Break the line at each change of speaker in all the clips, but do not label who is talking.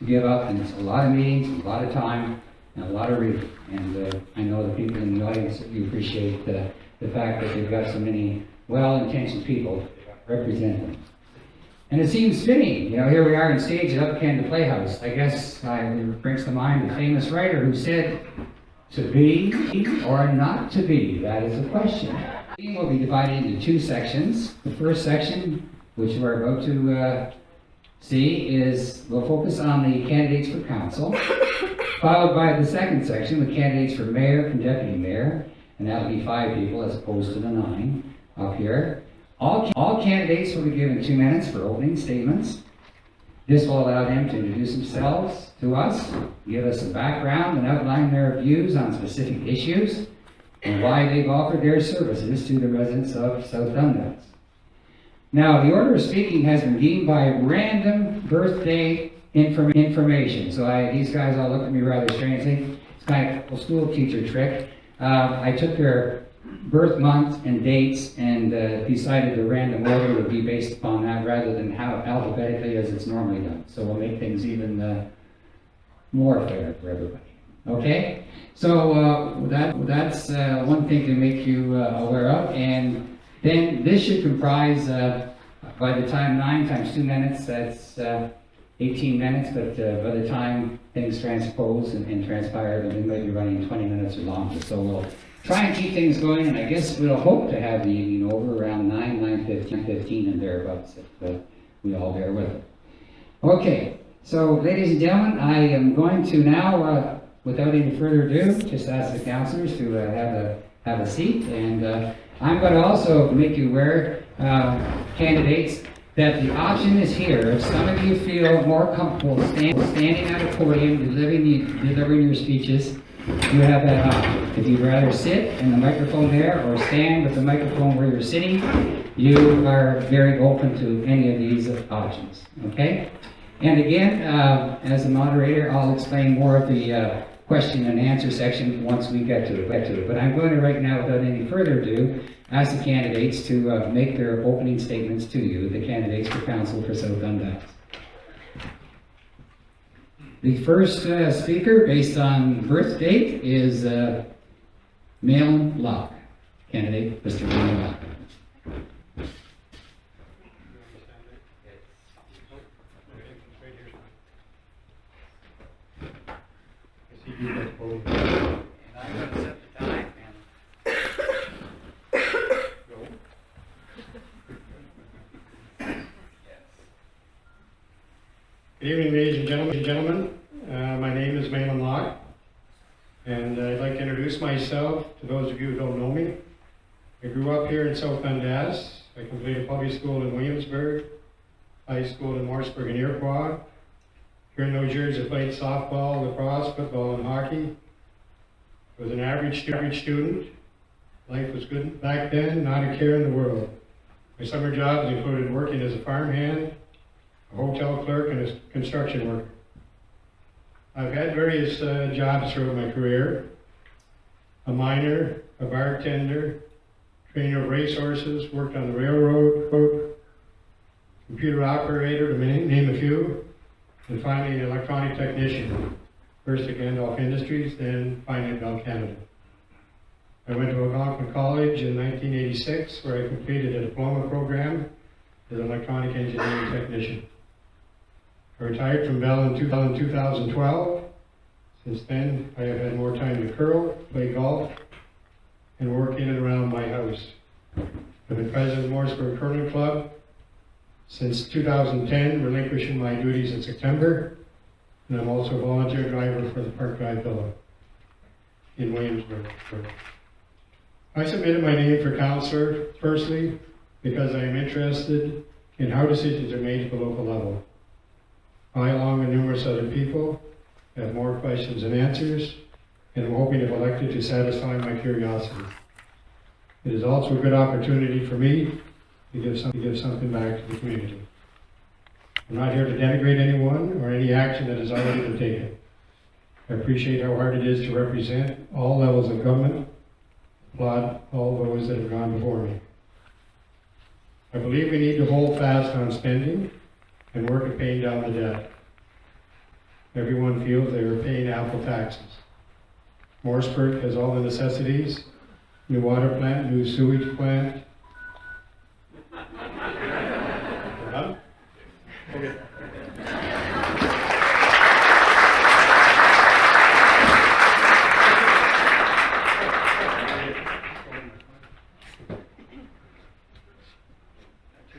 to give up, and it's a lot of meetings, a lot of time, and a lot of reading. And I know the people in the audience, you appreciate the fact that they've got so many well-intentioned people to represent them. And it seems fitting, here we are on stage at Up Canada Playhouse. I guess it brings to mind the famous writer who said, to be or not to be, that is the question. We will be divided into two sections. The first section, which we're about to see, we'll focus on the candidates for council, followed by the second section with candidates for mayor and deputy mayor, and that'll be 5 people as opposed to the 9 up here. All candidates will be given 2 minutes for opening statements. This will allow them to introduce themselves to us, give us a background and outline their views on specific issues, and why they've offered their services to the residents of South Dundas. Now, the order of speaking has been deemed by random birthday information. So these guys all look at me rather strangely. It's kind of a school teacher trick. I took their birth month and dates and decided the random order would be based upon that rather than how alphabetically as it's normally done. So we'll make things even more fair for everybody. Okay? So that's one thing to make you aware of. And then this should comprise, by the time 9 times 2 minutes, that's 18 minutes, but by the time things transpose and transpire, then we might be running 20 minutes or longer. So we'll try and keep things going, and I guess we'll hope to have the evening over around 9:15 and thereabouts, if we all bear with it. Okay, so ladies and gentlemen, I am going to now, without any further ado, just ask the councillors to have a seat, and I'm going to also make you aware, candidates, that the option is here. If some of you feel more comfortable standing at a podium delivering your speeches, you have that option. If you'd rather sit and the microphone there or stand with the microphone where you're sitting, you are very open to any of these options. Okay? And again, as a moderator, I'll explain more of the question and answer section once we get to it. But I'm going to right now, without any further ado, ask the candidates to make their opening statements to you, the candidates for council for South Dundas. The first speaker, based on birth date, is Malin Locke. Candidate, Mr. Malin Locke.
Good evening, ladies and gentlemen. My name is Malin Locke, and I'd like to introduce myself to those of you who don't know me. I grew up here in South Dundas. I completed public school in Williamsburg, high school in Morrisburg and Iroquois. Here in those years, I played softball, lacrosse, football, and hockey. I was an average student. Life was good back then, not a care in the world. My summer jobs included working as a farmhand, a hotel clerk, and a construction worker. I've had various jobs throughout my career: a miner, a bartender, trainer of racehorses, worked on the railroad, computer operator, to name a few, and finally an electronic technician, first at Gandalf Industries, then finally at Bell Canada. I went to Algonquin College in 1986, where I completed a diploma program as an electronic engineering technician. I retired from Bell in 2012. Since then, I have had more time to curl, play golf, and work in and around my house. I've been president of the Morrisburg Curling Club since 2010, relinquishing my duties in September, and I'm also a volunteer driver for the Park Drive Villa in Williamsburg. I submitted my name for councillor, firstly, because I am interested in how decisions are made at the local level. I, along with numerous other people, have more questions than answers, and I'm hoping if elected to satisfy my curiosity. It is also a good opportunity for me to give something back to the community. I'm not here to denigrate anyone or any action that has already been taken. I appreciate how hard it is to represent all levels of government, applaud all those that have gone before me. I believe we need to hold fast on spending and work at paying down the debt. everyone feels they are paying ample taxes. Morrisburg has all the necessities, new water plant, new sewage plant. We're done? Okay.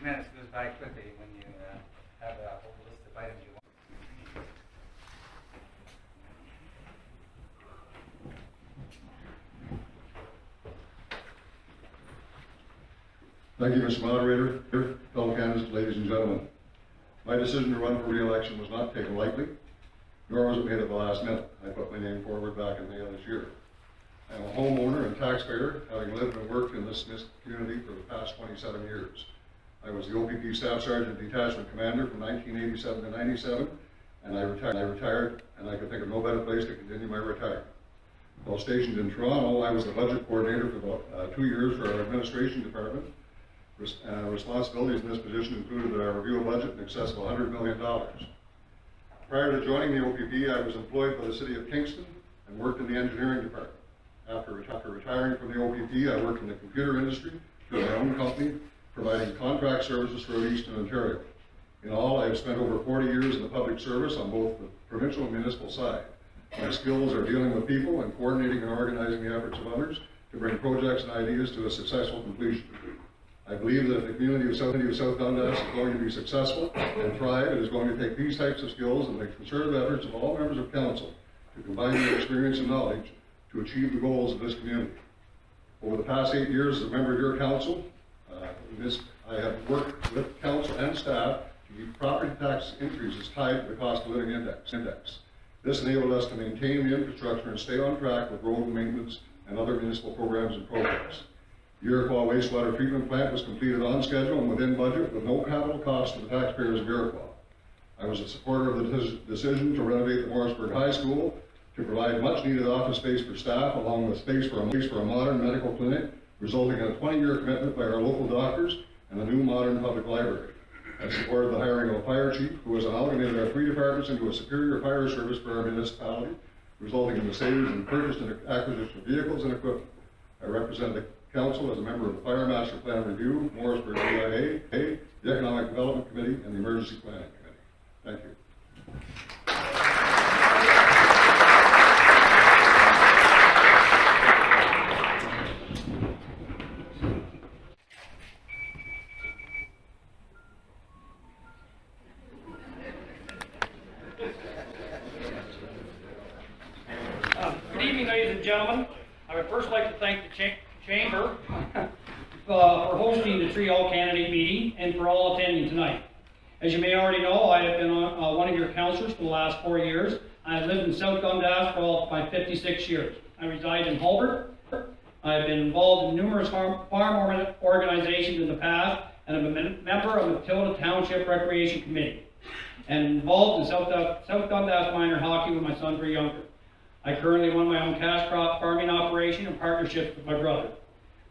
Minutes goes by quickly when you have a whole list of items you want.
Thank you, Mr. Moderator, fellow candidates, ladies and gentlemen. My decision to run for re-election was not taken lightly, nor was it made at the last minute. I put my name forward back in May of this year. I am a homeowner and taxpayer, having lived and worked in this community for the past 27 years. I was the OPP Staff Sergeant Detachment Commander from 1987 to 97, and I retired, and I could think of no better place to continue my retirement. While stationed in Toronto, I was the budget coordinator for about 2 years for our administration department. Responsibilities in this position included that I review a budget in excess of $100 million. Prior to joining the OPP, I was employed by the City of Kingston and worked in the engineering department. After retiring from the OPP, I worked in the computer industry through my own company, providing contract services throughout Eastern Ontario. In all, I have spent over 40 years in the public service on both the provincial and municipal side. My skills are dealing with people and coordinating and organizing the efforts of others to bring projects and ideas to a successful completion. I believe that if the community of South Dundas is going to be successful and thrive, it is going to take these types of skills and the concerted efforts of all members of council to combine their experience and knowledge to achieve the goals of this community. Over the past 8 years as a member of your council, I have worked with council and staff to keep property tax increases tied to the cost of living index. This enabled us to maintain the infrastructure and stay on track with road maintenance and other municipal programs and projects. The Iroquois wastewater treatment plant was completed on schedule and within budget with no capital cost to the taxpayers of Iroquois. I was a supporter of the decision to renovate the Morrisburg High School to provide much needed office space for staff along with space for a modern medical clinic, resulting in a 20-year commitment by our local doctors and a new modern public library. I supported the hiring of a fire chief who has amalgamated our 3 departments into a superior fire service for our municipality, resulting in the savings in purchase and acquisition of vehicles and equipment. I represent the council as a member of the Fire Master Plan Review, Morrisburg DIA, the Economic Development Committee, and the Emergency Planning Committee. Thank you.
Good evening, ladies and gentlemen. I would first like to thank the Chamber for hosting the Trio candidate meeting and for all attending tonight. As you may already know, I have been one of your councillors for the last 4 years. I have lived in South Dundas for all my 56 years. I reside in Hulbert. I have been involved in numerous farm organizations in the past, and I'm a member of the Matilda Township Recreation Committee, and involved in South Dundas minor hockey when my sons were younger. I currently run my own cash crop farming operation in partnership with my brother.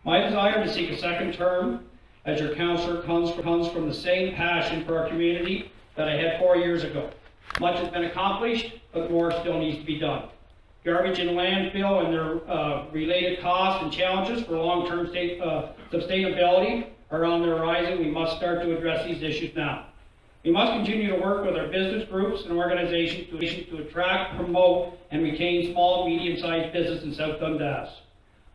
My desire to seek a second term as your councillor comes from the same passion for our community that I had 4 years ago. Much has been accomplished, but more still needs to be done. Garbage and landfill and their related costs and challenges for long-term sustainability are on the horizon. We must start to address these issues now. We must continue to work with our business groups and organizations to attract, promote, and retain small and medium-sized business in South Dundas.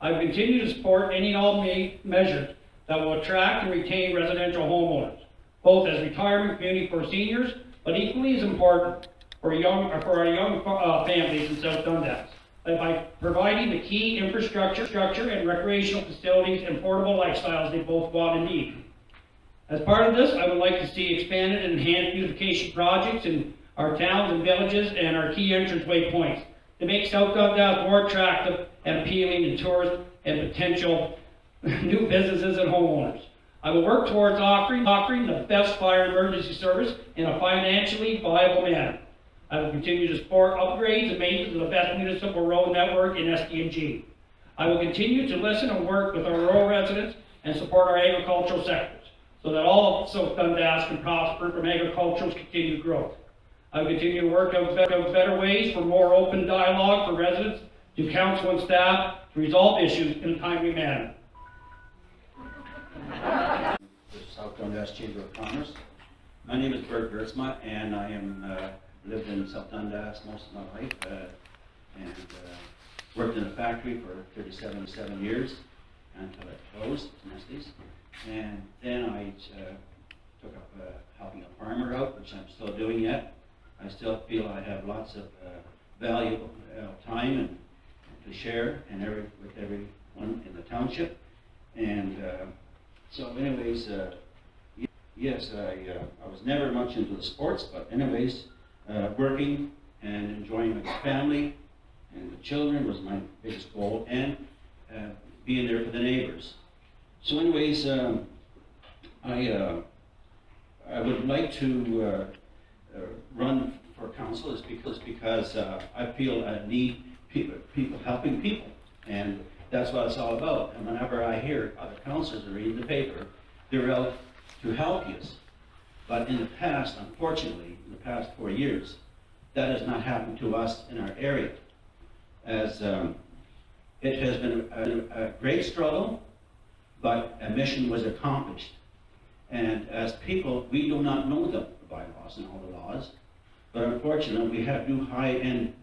I will continue to support any and all measures that will attract and retain residential homeowners, both as retirement community for seniors, but equally as important for our young families in South Dundas, by providing the key infrastructure and recreational facilities and portable lifestyles they both want and need. As part of this, I would like to see expanded and enhanced beautification projects in our towns and villages and our key entranceway points to make South Dundas more attractive and appealing to tourists and potential new businesses and homeowners. I will work towards offering the best fire emergency service in a financially viable manner. I will continue to support upgrades and maintenance of the best municipal road network in SDNG. I will continue to listen and work with our rural residents and support our agricultural sectors, so that all of South Dundas can prosper from agriculture's continued growth. I will continue to work out better ways for more open dialogue for residents, to council and staff, to resolve issues in a timely manner.
The South Dundas Chamber of Commerce. My name is Bert Gertzma, and I am lived in South Dundas most of my life, and worked in a factory for 37 years until it closed, Nestle's. And then I took up helping a farmer out, which I'm still doing yet. I still feel I have lots of valuable time and to share and with everyone in the township. And so anyways, yes, I was never much into the sports, but anyways, working and enjoying my family and the children was my biggest goal, and being there for the neighbors. So anyways, I would like to run for council is because I feel I need people helping people, and that's what it's all about. And whenever I hear other councillors are reading the paper, they're out to help you. But in the past, unfortunately, in the past 4 years, that has not happened to us in our area. As it has been a great struggle, but a mission was accomplished. And as people, we do not know the bylaws and all the laws, but unfortunately, we have new high-end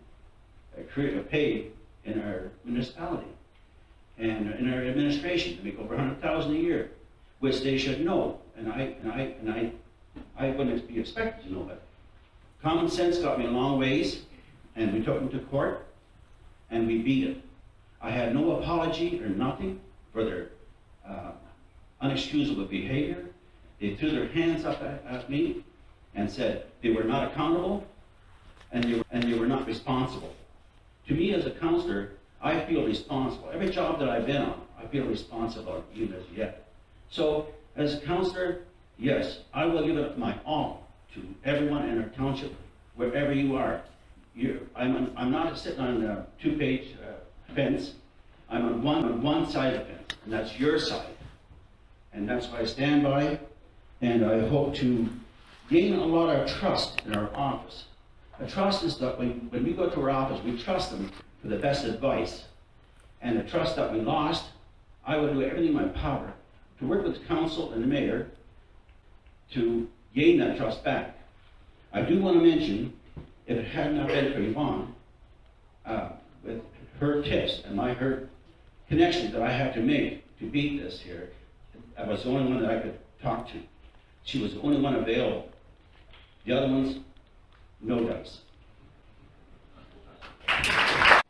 pay in our municipality and in our administration. They make over $100,000 a year, which they should know. And I wouldn't be expected to know it. Common sense got me a long ways, and we took them to court, and we beat it. I had no apology or nothing for their unexcusable behavior. They threw their hands up at me and said they were not accountable and they were not responsible. To me as a councillor, I feel responsible. Every job that I've been on, I feel responsible even as yet. So as a councillor, yes, I will give it my all to everyone in our township, wherever you are. I'm not sitting on a two-page fence. I'm on one side of the fence, and that's your side. And that's what I stand by, and I hope to gain a lot of trust in our office. The trust is that when we go to our office, we trust them for the best advice. And the trust that we lost, I will do everything in my power to work with the council and the mayor to gain that trust back. I do want to mention, if it had not been for Yvonne, with her tips and her connections that I had to make to beat this here, I was the only one that I could talk to. She was the only one available. The other ones, no dice.
Hi,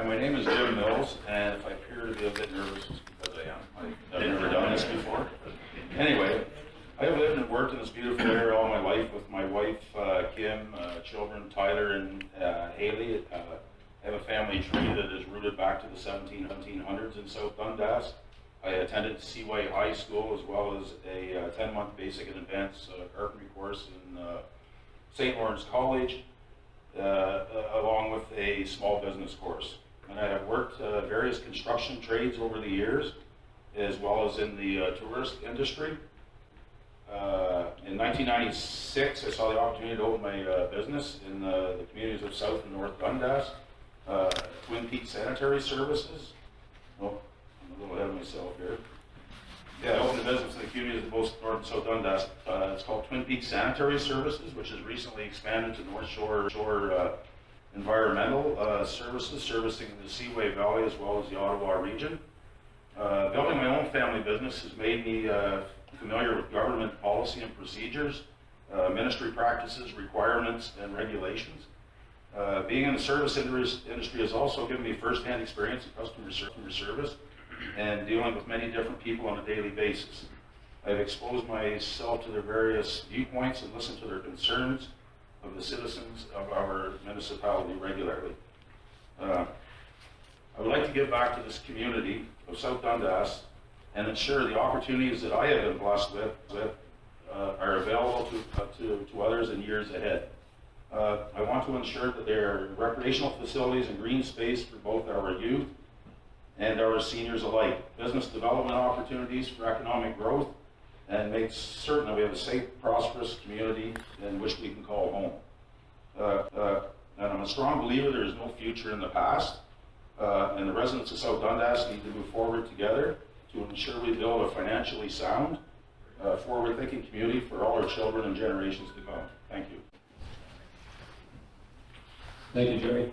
my name is Jim Mills, and if I appear to be a bit nervous, it's because I am. I've never done this before. Anyway, I have lived and worked in this beautiful area all my life with my wife, Kim, children, Tyler and Haley. I have a family tree that is rooted back to the 1700s in South Dundas. I attended Seaway High School as well as a 10-month basic and advanced carpentry course in St. Lawrence College, along with a small business course. And I have worked various construction trades over the years, as well as in the tourist industry. In 1996, I saw the opportunity to open my business in the communities of South and North Dundas, Twin Peaks Sanitary Services. Oh, I'm a little ahead of myself here. Yeah, I opened a business in the communities of both North and South Dundas. It's called Twin Peaks Sanitary Services, which has recently expanded to North Shore Environmental Services, servicing the Seaway Valley as well as the Ottawa region. Building my own family business has made me familiar with government policy and procedures, ministry practices, requirements, and regulations. Being in the service industry has also given me first-hand experience in customer service and dealing with many different people on a daily basis. I've exposed myself to their various viewpoints and listened to their concerns of the citizens of our municipality regularly. I would like to give back to this community of South Dundas and ensure the opportunities that I have been blessed with are available to others in years ahead. I want to ensure that there are recreational facilities and green space for both our youth and our seniors alike, business development opportunities for economic growth, and make certain that we have a safe, prosperous community in which we can call home. And I'm a strong believer there is no future in the past, and the residents of South Dundas need to move forward together to ensure we build a financially sound, forward-thinking community for all our children and generations to come. Thank you.
Thank you, Jerry.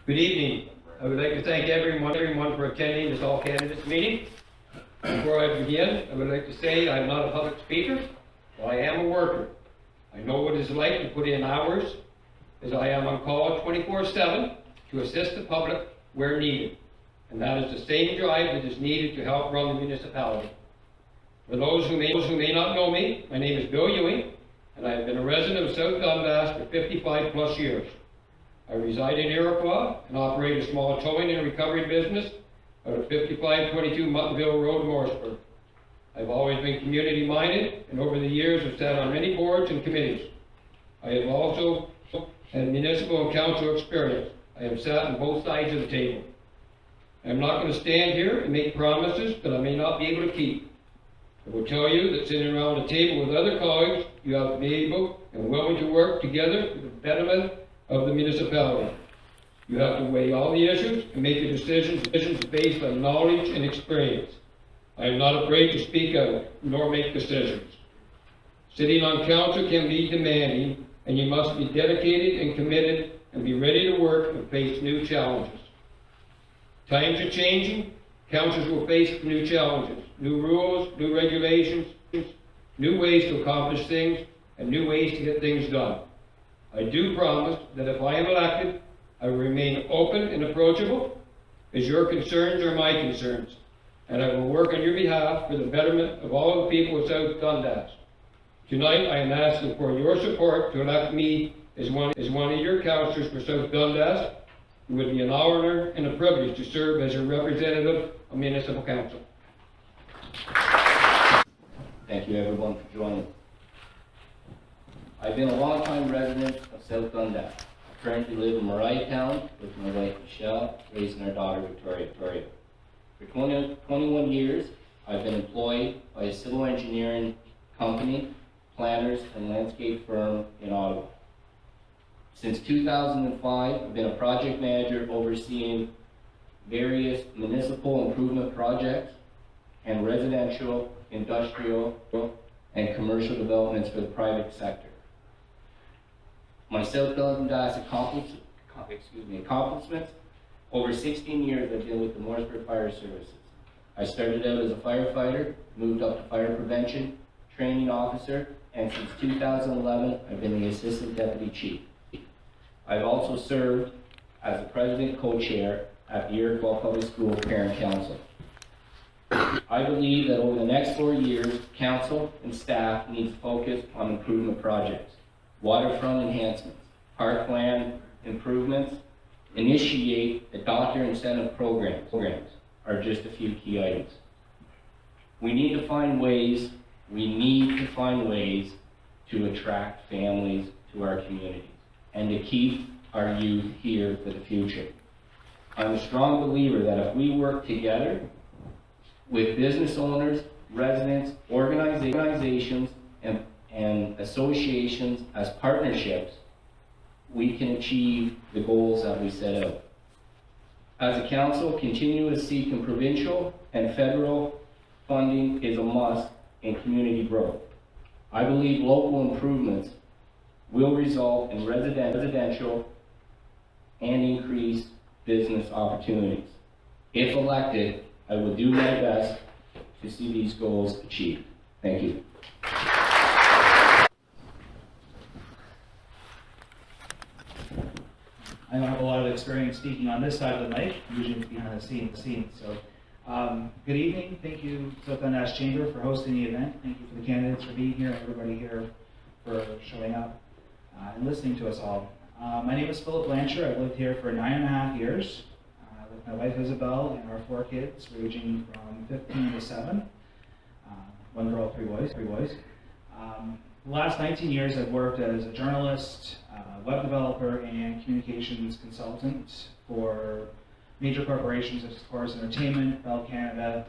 Good evening. I would like to thank everyone for attending this all candidates meeting. Before I begin, I would like to say I'm not a public speaker, but I am a worker. I know what it's like to put in hours, as I am on call 24/7 to assist the public where needed. And that is the same drive that is needed to help run the municipality. For those who may not know me, my name is Bill Ewing, and I have been a resident of South Dundas for 55 plus years. I reside in Iroquois and operate a small towing and recovery business out of 5522 Muttonville Road, Morrisburg. I've always been community minded, and over the years have sat on many boards and committees. I have also had municipal and council experience. I have sat on both sides of the table. I'm not going to stand here and make promises that I may not be able to keep. I will tell you that sitting around a table with other colleagues, you have to be able and willing to work together for the betterment of the municipality. You have to weigh all the issues and make your decisions based on knowledge and experience. I am not afraid to speak out nor make decisions. Sitting on council can be demanding, and you must be dedicated and committed and be ready to work and face new challenges. Times are changing. Councils will face new challenges, new rules, new regulations, new ways to accomplish things, and new ways to get things done. I do promise that if I am elected, I will remain open and approachable, as your concerns are my concerns, and I will work on your behalf for the betterment of all the people of South Dundas. Tonight, I am asking for your support to elect me as one of your councillors for South Dundas. It would be an honor and a privilege to serve as a representative of Municipal Council.
Thank you everyone for joining. I've been a long-time resident of South Dundas. I currently live in Marietown with my wife Michelle, raising our daughter Victoria. For 21 years, I've been employed by a civil engineering company, planners, and landscape firm in Ottawa. Since 2005, I've been a project manager overseeing various municipal improvement projects and residential, industrial, and commercial developments for the private sector. My South Dundas accomplishments, over 16 years I've been with the Morrisburg Fire Services. I started out as a firefighter, moved up to fire prevention, training officer, and since 2011, I've been the assistant deputy chief. I've also served as the president co-chair at the Iroquois Public School Parent Council. I believe that over the next 4 years, council and staff need to focus on improvement projects, waterfront enhancements, parkland improvements, initiate adopter incentive programs are just a few key items. We need to find ways to attract families to our communities and to keep our youth here for the future. I'm a strong believer that if we work together with business owners, residents, organizations, and associations as partnerships, we can achieve the goals that we set out. As a council, continue to seek in provincial and federal funding is a must in community growth. I believe local improvements will result in residential and increased business opportunities. If elected, I will do my best to see these goals achieved. Thank you.
I don't have a lot of experience speaking on this side of the mic, usually behind the scenes. So, good evening. Thank you, South Dundas Chamber, for hosting the event. Thank you for the candidates for being here, everybody here for showing up and listening to us all. My name is Philip Blanchard. I've lived here for 9.5 years with my wife Isabel and our 4 kids, ranging from 15 to 7. 1 girl, 3 boys. The last 19 years I've worked as a journalist, web developer, and communications consultant for major corporations such as Corus Entertainment, Bell Canada,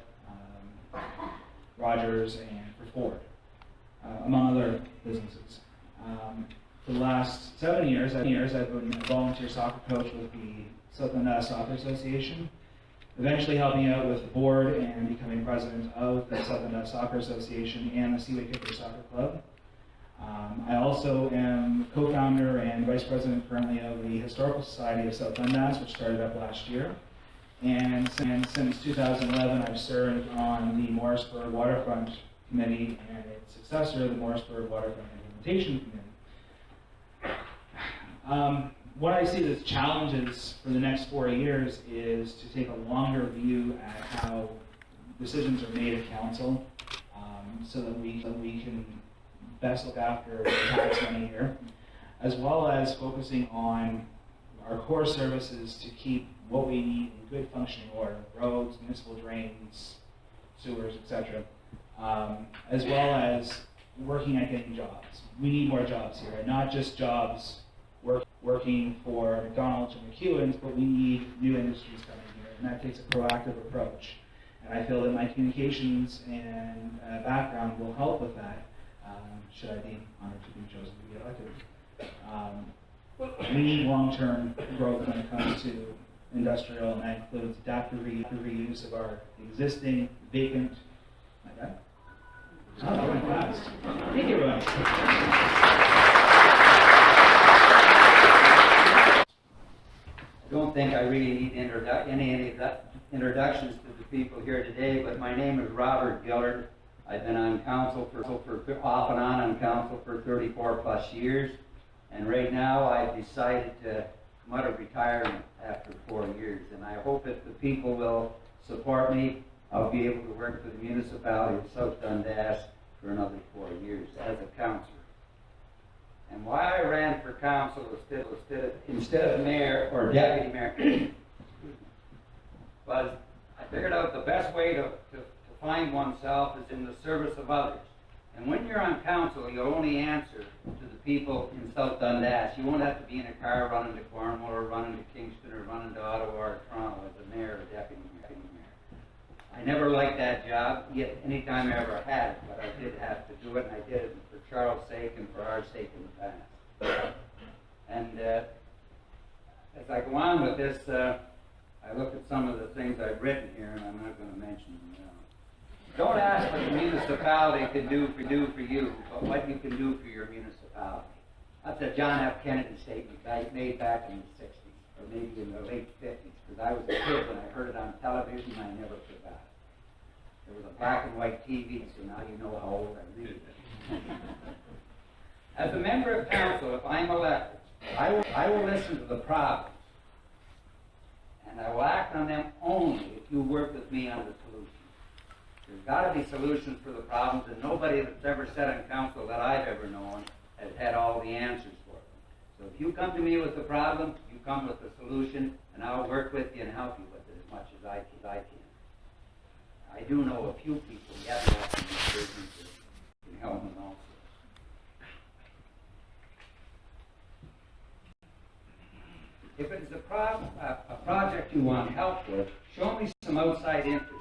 Rogers, and for board, among other businesses. For the last 7 years, I've been a volunteer soccer coach with the South Dundas Soccer Association, eventually helping out with the board and becoming president of the South Dundas Soccer Association and the Seaway Kicker Soccer Club. I also am co-founder and vice president currently of the Historical Society of South Dundas, which started up last year. And since 2011, I've served on the Morrisburg Waterfront Committee and its successor, the Morrisburg Waterfront Implementation Committee. What I see as challenges for the next 4 years is to take a longer view at how decisions are made at council, so that we can best look after the tax money here, as well as focusing on our core services to keep what we need in good functioning order: roads, municipal drains, sewers, etc., as well as working at getting jobs. We need more jobs here, and not just jobs working for McDonald's or McEwen's, but we need new industries coming here, and that takes a proactive approach. And I feel that my communications and background will help with that, should I be honored to be chosen to be elected. We need long-term growth when it comes to industrial, and that includes adaptive reuse of our existing vacant, like that? Oh, that went fast. Thank you, everyone.
I don't think I really need any introductions to the people here today, but my name is Robert Gillard. I've been on council off and on council for 34 plus years, and right now I've decided to come out of retirement after 4 years, and I hope if the people will support me, I'll be able to work for the municipality of South Dundas for another 4 years as a councillor. And why I ran for council instead of mayor or deputy mayor was I figured out the best way to find oneself is in the service of others. And when you're on council, you only answer to the people in South Dundas. You won't have to be in a car running to Cornwall or running to Kingston or running to Ottawa or Toronto as a mayor or deputy mayor. I never liked that job, yet anytime I ever had it, but I did have to do it, and I did it for Charles' sake and for our sake in the past. And as I go on with this, I look at some of the things I've written here, and I'm not going to mention them now. Don't ask what the municipality can do for you, but what you can do for your municipality. That's a John F. Kennedy statement made back in the 60s, or maybe in the late 50s, because I was a kid when I heard it on television, and I never forgot it. There was a black and white TV, so now you know how old I really am. As a member of council, if I'm elected, I will listen to the problems, and I will act on them only if you work with me on the solutions. There's got to be solutions for the problems, and nobody that's ever sat on council that I've ever known has had all the answers for them. So if you come to me with the problem, you come with the solution, and I'll work with you and help you with it as much as I can. I do know a few people yet left in this business that can help them also. If it's a project you want help with, show me some outside interest.